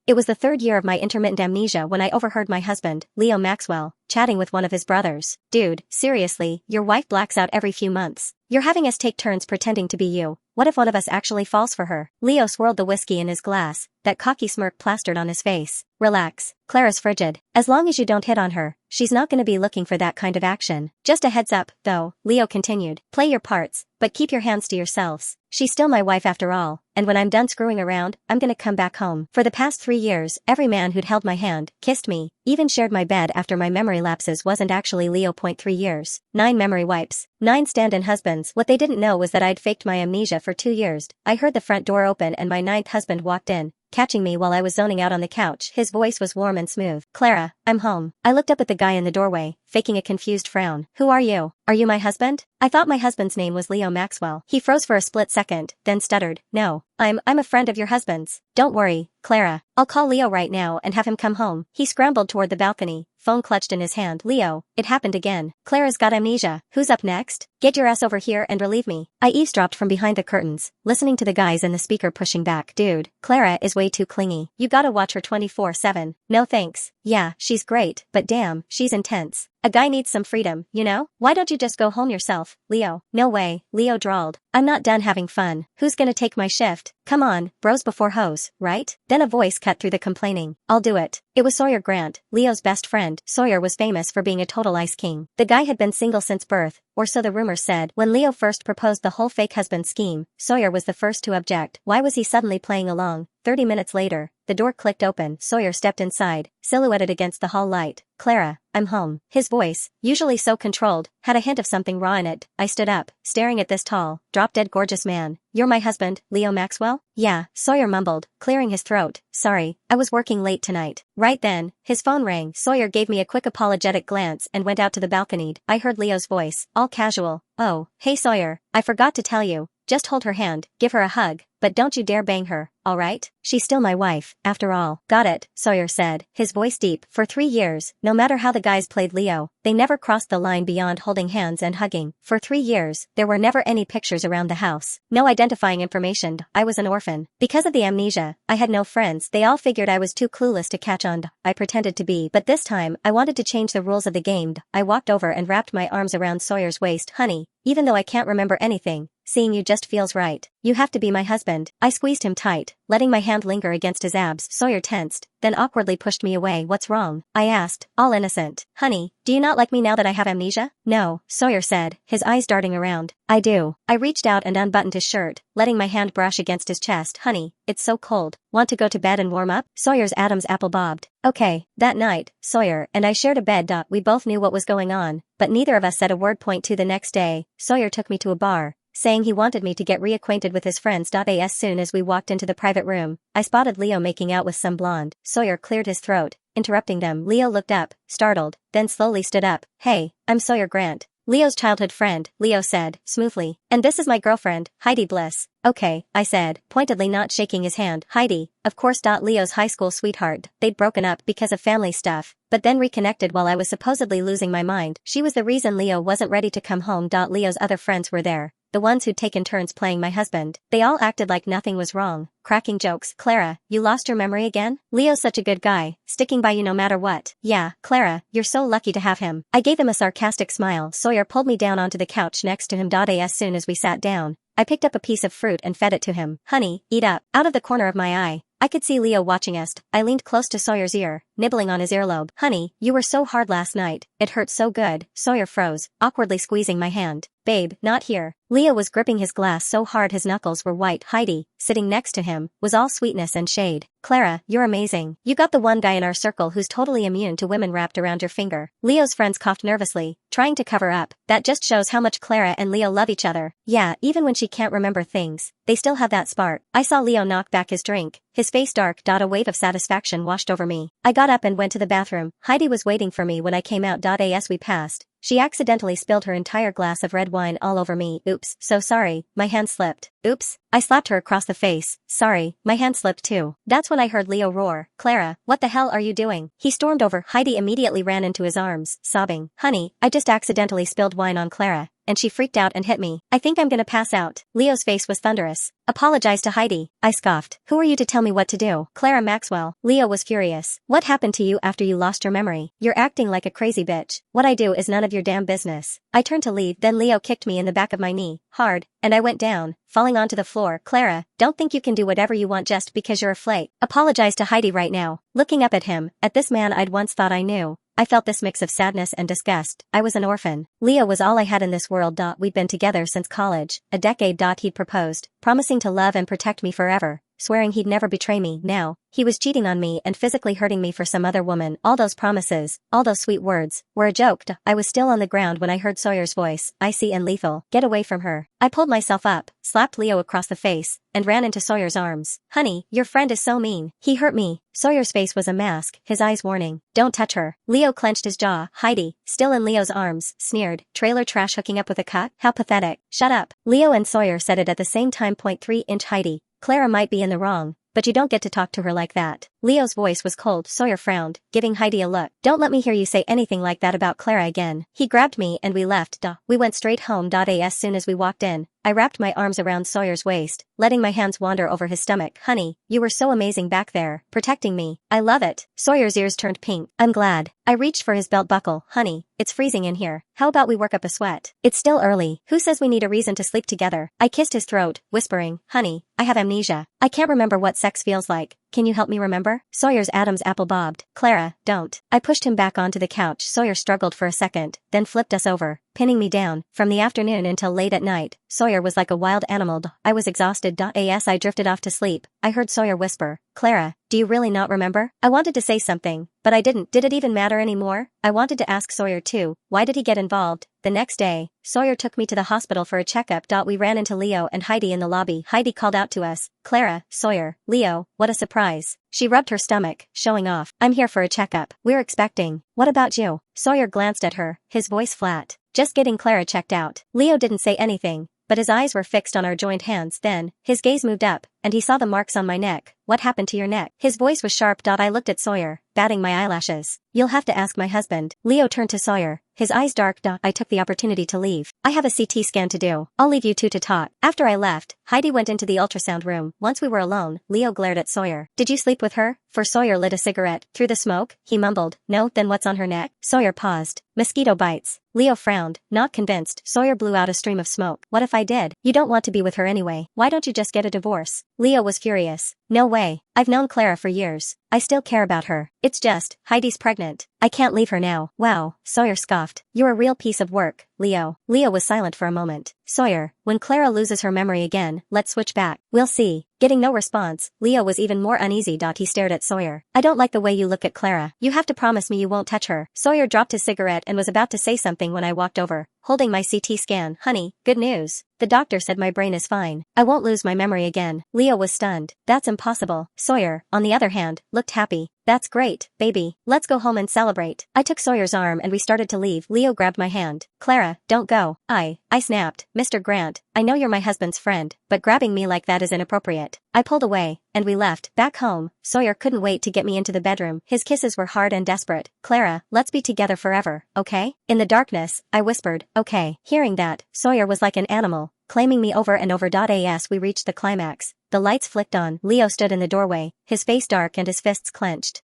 It was the third year of my intermittent amnesia when I overheard my husband, Leo Maxwell, chatting with one of his brothers. Dude, seriously, your wife blacks out every few months. You're having us take turns pretending to be you. What if one of us actually falls for her? Leo swirled the whiskey in his glass, that cocky smirk plastered on his face. Relax. Clara's frigid. As long as you don't hit on her, she's not gonna be looking for that kind of action. Just a heads up, though, Leo continued. Play your parts, but keep your hands to yourselves. She's still my wife after all, and when I'm done screwing around, I'm gonna come back home. For the past 3 years, every man who'd held my hand, kissed me, even shared my bed after my memory lapses wasn't actually Leo. 3 years. 9 memory wipes. 9 stand-in husbands. What they didn't know was that I'd faked my amnesia for 2 years. I heard the front door open and my 9th husband walked in, catching me while I was zoning out on the couch. His voice was warm and smooth. Clara, I'm home. I looked up at the guy in the doorway, faking a confused frown. Who are you? Are you my husband? I thought my husband's name was Leo Maxwell. He froze for a split second, then stuttered. No, I'm a friend of your husband's. Don't worry, Clara. I'll call Leo right now and have him come home. He scrambled toward the balcony, phone clutched in his hand. Leo, it happened again. Clara's got amnesia. Who's up next? Get your ass over here and relieve me. I eavesdropped from behind the curtains, listening to the guys in the speaker pushing back. Dude, Clara is way too clingy. You gotta watch her 24/7. No thanks. Yeah, she's great, but damn, she's intense. A guy needs some freedom, you know? Why don't you just go home yourself, Leo? No way, Leo drawled. I'm not done having fun. Who's gonna take my shift? Come on, bros before hoes, right? Then a voice cut through the complaining. I'll do it. It was Sawyer Grant, Leo's best friend. Sawyer was famous for being a total ice king. The guy had been single since birth, or so the rumors said. When Leo first proposed the whole fake husband scheme, Sawyer was the first to object. Why was he suddenly playing along? 30 minutes later, the door clicked open. Sawyer stepped inside, silhouetted against the hall light. Clara, I'm home. His voice, usually so controlled, had a hint of something raw in it. I stood up, staring at this tall, drop-dead gorgeous man. You're my husband, Leo Maxwell? Yeah, Sawyer mumbled, clearing his throat. Sorry, I was working late tonight. Right then, his phone rang. Sawyer gave me a quick apologetic glance and went out to the balcony. I heard Leo's voice, all casual. Oh, hey Sawyer, I forgot to tell you. Just hold her hand, give her a hug, but don't you dare bang her, alright? She's still my wife, after all. Got it, Sawyer said, his voice deep. For 3 years, no matter how the guys played Leo, they never crossed the line beyond holding hands and hugging. For 3 years, there were never any pictures around the house. No identifying information. I was an orphan. Because of the amnesia, I had no friends. They all figured I was too clueless to catch on. I pretended to be, but this time, I wanted to change the rules of the game. I walked over and wrapped my arms around Sawyer's waist. Honey, even though I can't remember anything, seeing you just feels right. You have to be my husband. I squeezed him tight, letting my hand linger against his abs. Sawyer tensed, then awkwardly pushed me away. What's wrong? I asked, all innocent. Honey, do you not like me now that I have amnesia? No, Sawyer said, his eyes darting around. I do. I reached out and unbuttoned his shirt, letting my hand brush against his chest. Honey, it's so cold. Want to go to bed and warm up? Sawyer's Adam's apple bobbed. Okay. That night, Sawyer and I shared a bed. We both knew what was going on, but neither of us said a word. To the next day, Sawyer took me to a bar, saying he wanted me to get reacquainted with his friends. As soon as we walked into the private room, I spotted Leo making out with some blonde. Sawyer cleared his throat, interrupting them. Leo looked up, startled, then slowly stood up. Hey, I'm Sawyer Grant, Leo's childhood friend, Leo said, smoothly. And this is my girlfriend, Heidi Bliss. Okay, I said, pointedly not shaking his hand. Heidi, of course. Leo's high school sweetheart. They'd broken up because of family stuff, but then reconnected while I was supposedly losing my mind. She was the reason Leo wasn't ready to come home. Leo's other friends were there, the ones who'd taken turns playing my husband. They all acted like nothing was wrong, cracking jokes. Clara, you lost your memory again? Leo's such a good guy, sticking by you no matter what. Yeah, Clara, you're so lucky to have him. I gave him a sarcastic smile. Sawyer pulled me down onto the couch next to him. As soon as we sat down, I picked up a piece of fruit and fed it to him. Honey, eat up. Out of the corner of my eye, I could see Leo watching us. I leaned close to Sawyer's ear, nibbling on his earlobe. Honey, you were so hard last night. It hurt so good. Sawyer froze, awkwardly squeezing my hand. Babe, not here. Leo was gripping his glass so hard his knuckles were white. Heidi, sitting next to him, was all sweetness and shade. Clara, you're amazing. You got the one guy in our circle who's totally immune to women wrapped around your finger. Leo's friends coughed nervously, trying to cover up. That just shows how much Clara and Leo love each other. Yeah, even when she can't remember things, they still have that spark. I saw Leo knock back his drink, his face dark. A wave of satisfaction washed over me. I got up and went to the bathroom. Heidi was waiting for me when I came out. As we passed, she accidentally spilled her entire glass of red wine all over me. Oops, so sorry, my hand slipped. Oops, I slapped her across the face. Sorry, my hand slipped too. That's when I heard Leo roar. Clara, what the hell are you doing? He stormed over. Heidi immediately ran into his arms, sobbing. Honey, I just accidentally spilled wine on Clara. and she freaked out and hit me. I think I'm gonna pass out. Leo's face was thunderous. Apologize to Heidi. I scoffed. Who are you to tell me what to do? Clara Maxwell. Leo was furious. What happened to you after you lost your memory? You're acting like a crazy bitch. What I do is none of your damn business. I turned to leave, then Leo kicked me in the back of my knee, hard, and I went down, falling onto the floor. Clara, don't think you can do whatever you want just because you're a flake. Apologize to Heidi right now. Looking up at him, at this man I'd once thought I knew, I felt this mix of sadness and disgust. I was an orphan. Leo was all I had in this world. We'd been together since college, a decade. He'd proposed, promising to love and protect me forever, swearing he'd never betray me. Now, he was cheating on me and physically hurting me for some other woman. All those promises, all those sweet words, were a joke. I was still on the ground when I heard Sawyer's voice, icy and lethal. Get away from her. I pulled myself up, slapped Leo across the face, and ran into Sawyer's arms. Honey, your friend is so mean. He hurt me. Sawyer's face was a mask, his eyes warning. Don't touch her. Leo clenched his jaw. Heidi, still in Leo's arms, sneered. Trailer trash hooking up with a cut? How pathetic. Shut up. Leo and Sawyer said it at the same time. 3-inch Heidi. Clara might be in the wrong, but you don't get to talk to her like that. Leo's voice was cold. Sawyer frowned, giving Heidi a look. Don't let me hear you say anything like that about Clara again. He grabbed me and we left. We went straight home. As soon as we walked in, I wrapped my arms around Sawyer's waist, letting my hands wander over his stomach. Honey, you were so amazing back there, protecting me. I love it. Sawyer's ears turned pink. I'm glad. I reached for his belt buckle. Honey, it's freezing in here. How about we work up a sweat? It's still early. Who says we need a reason to sleep together? I kissed his throat, whispering, honey, I have amnesia. I can't remember what sex feels like. Can you help me remember? Sawyer's Adam's apple bobbed. Clara, don't. I pushed him back onto the couch. Sawyer struggled for a second, then flipped us over, pinning me down. From the afternoon until late at night, Sawyer was like a wild animal. I was exhausted. As I drifted off to sleep, I heard Sawyer whisper, Clara, do you really not remember? I wanted to say something, but I didn't. Did it even matter anymore? I wanted to ask Sawyer too, why did he get involved? The next day, Sawyer took me to the hospital for a checkup. We ran into Leo and Heidi in the lobby. Heidi called out to us, Clara, Sawyer, Leo, what a surprise. She rubbed her stomach, showing off. I'm here for a checkup. We're expecting. What about you? Sawyer glanced at her, his voice flat. Just getting Clara checked out. Leo didn't say anything, but his eyes were fixed on our joined hands. Then, his gaze moved up, and he saw the marks on my neck. What happened to your neck? His voice was sharp. I looked at Sawyer, batting my eyelashes. You'll have to ask my husband. Leo turned to Sawyer, his eyes dark. I took the opportunity to leave. I have a CT scan to do. I'll leave you two to talk. After I left, Heidi went into the ultrasound room. Once we were alone, Leo glared at Sawyer. Did you sleep with her? For Sawyer lit a cigarette. Through the smoke, he mumbled. No, then what's on her neck? Sawyer paused. Mosquito bites. Leo frowned, not convinced. Sawyer blew out a stream of smoke. What if I did? You don't want to be with her anyway. Why don't you just get a divorce? Leo was furious. No way. I've known Clara for years. I still care about her. It's just, Heidi's pregnant. I can't leave her now. Wow, Sawyer scoffed. You're a real piece of work, Leo. Leo was silent for a moment. Sawyer, when Clara loses her memory again, let's switch back. We'll see. Getting no response, Leo was even more uneasy. He stared at Sawyer. I don't like the way you look at Clara. You have to promise me you won't touch her. Sawyer dropped his cigarette and was about to say something when I walked over, holding my CT scan. Honey, good news. The doctor said my brain is fine. I won't lose my memory again. Leo was stunned. That's impossible. Sawyer, on the other hand, looked happy. That's great, baby. Let's go home and celebrate. I took Sawyer's arm and we started to leave. Leo grabbed my hand. Clara, don't go. I snapped. Mr. Grant, I know you're my husband's friend, but grabbing me like that is inappropriate. I pulled away, and we left. Back home, Sawyer couldn't wait to get me into the bedroom. His kisses were hard and desperate. Clara, let's be together forever, okay? In the darkness, I whispered, okay. Hearing that, Sawyer was like an animal, claiming me over and over. As we reached the climax, the lights flicked on. Leo stood in the doorway, his face dark and his fists clenched.